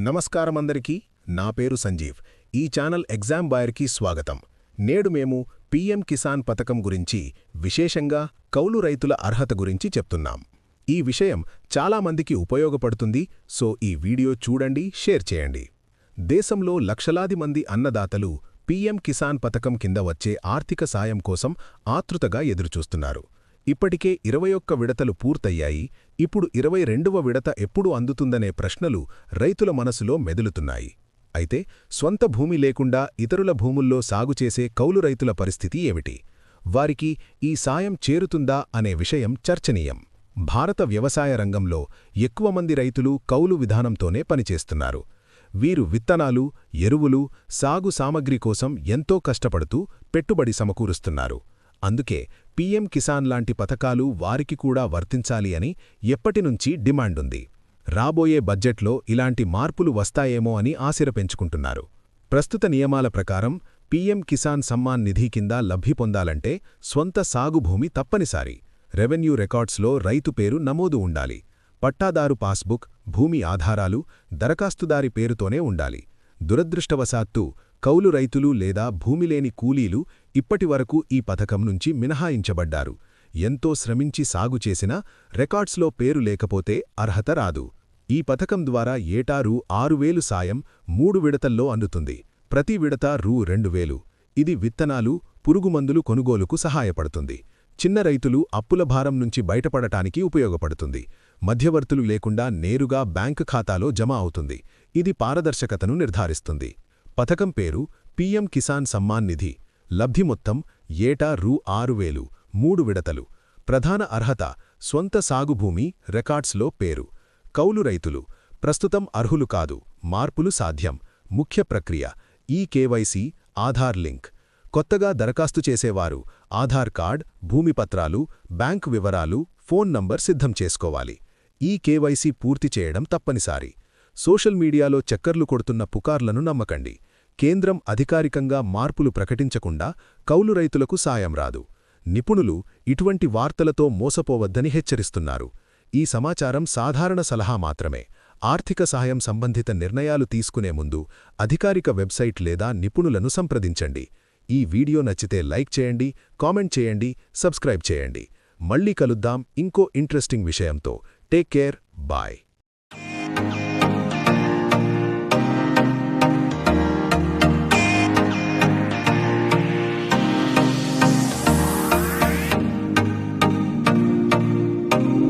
నమస్కారం అందరికీ. నా పేరు సంజీవ్. ఈ ఛానల్ ఎగ్జామ్ బాయర్కి స్వాగతం. నేడు మేము పీఎం కిసాన్ పథకం గురించి, విశేషంగా కౌలు రైతుల అర్హత గురించి చెప్తున్నాం. ఈ విషయం చాలా మందికి ఉపయోగపడుతుంది, సో ఈ వీడియో చూడండి, షేర్ చేయండి. దేశంలో లక్షలాది మంది అన్నదాతలు పీఎం కిసాన్ పథకం కింద వచ్చే ఆర్థిక సాయం కోసం ఆతృతగా ఎదురుచూస్తున్నారు. ఇప్పటికే 21 విడతలు పూర్తయ్యాయి. ఇప్పుడు 22వ విడత ఎప్పుడు అందుతుందనే ప్రశ్నలు రైతుల మనసులో మెదులుతున్నాయి. అయితే స్వంత భూమి లేకుండా ఇతరుల భూముల్లో సాగుచేసే కౌలు రైతుల పరిస్థితి ఏమిటి? వారికి ఈ సాయం చేరుతుందా అనే విషయం చర్చనీయం. భారత వ్యవసాయ రంగంలో ఎక్కువ మంది రైతులు కౌలు విధానంతోనే పనిచేస్తున్నారు. వీరు విత్తనాలు, ఎరువులు, సాగు సామగ్రి కోసం ఎంతో కష్టపడుతూ పెట్టుబడి సమకూరుస్తున్నారు. అందుకే పీఎం కిసాన్ లాంటి పథకాలు వారికి కూడా వర్తించాలి అని ఎప్పటినుంచి డిమాండుంది. రాబోయే బడ్జెట్లో ఇలాంటి మార్పులు వస్తాయేమో అని ఆశ పెంచుకుంటున్నారు. ప్రస్తుత నియమాల ప్రకారం పీఎం కిసాన్ సమ్మాన్ నిధి కింద లబ్ధి పొందాలంటే స్వంత సాగు భూమి తప్పనిసరి. రెవెన్యూ రికార్డ్స్లో రైతు పేరు నమోదు ఉండాలి. పట్టాదారు పాస్బుక్, భూమి ఆధారాలు దరఖాస్తుదారి పేరుతోనే ఉండాలి. దురదృష్టవశాత్తు కౌలు రైతులు లేదా భూమిలేని కూలీలు ఇప్పటివరకు ఈ పథకం నుంచి మినహాయించబడ్డారు. ఎంతో శ్రమించి సాగు చేసినా రికార్డ్స్లో పేరు లేకపోతే అర్హత రాదు. ఈ పథకం ద్వారా ఏటా రూ. 6,000 సాయం 3 విడతల్లో అందుతుంది. ప్రతి విడత రూ. 2,000. ఇది విత్తనాలు, పురుగుమందులు కొనుగోలుకు సహాయపడుతుంది. చిన్న రైతులు అప్పుల భారం నుంచి బయటపడటానికి ఉపయోగపడుతుంది. మధ్యవర్తులు లేకుండా నేరుగా బ్యాంకు ఖాతాలో జమ అవుతుంది. ఇది పారదర్శకతను నిర్ధారిస్తుంది. పథకం పేరు పీఎం కిసాన్ సమ్మాన్ నిధి. లబ్ధి మొత్తం ఏటా రూ. 6,000, 3 విడతలు. ప్రధాన అర్హత స్వంత సాగుభూమి, రికార్డ్స్లో పేరు. కౌలు రైతులు ప్రస్తుతం అర్హులు కాదు, మార్పులు సాధ్యం. ముఖ్య ప్రక్రియ ఈకేవైసీ, ఆధార్ లింక్. కొత్తగా దరఖాస్తు చేసేవారు ఆధార్ కార్డ్, భూమి పత్రాలు, బ్యాంకు వివరాలు, ఫోన్ నంబర్ సిద్ధం చేసుకోవాలి. ఈకేవైసీ పూర్తి చేయడం తప్పనిసరి. సోషల్ మీడియాలో చక్కర్లు కొడుతున్న పుకార్లను నమ్మకండి. కేంద్రం అధికారికంగా మార్పులు ప్రకటించకుండా కౌలు రైతులకు సాయం రాదు. నిపుణులు ఇటువంటి వార్తలతో మోసపోవద్దని హెచ్చరిస్తున్నారు. ఈ సమాచారం సాధారణ సలహా మాత్రమే. ఆర్థిక సహాయం సంబంధిత నిర్ణయాలు తీసుకునే ముందు అధికారిక వెబ్సైట్ లేదా నిపుణులను సంప్రదించండి. ఈ వీడియో నచ్చితే లైక్ చేయండి, కామెంట్ చేయండి, సబ్స్క్రైబ్ చేయండి. మళ్ళీ కలుద్దాం ఇంకో ఇంట్రెస్టింగ్ విషయంతో. Take care, bye.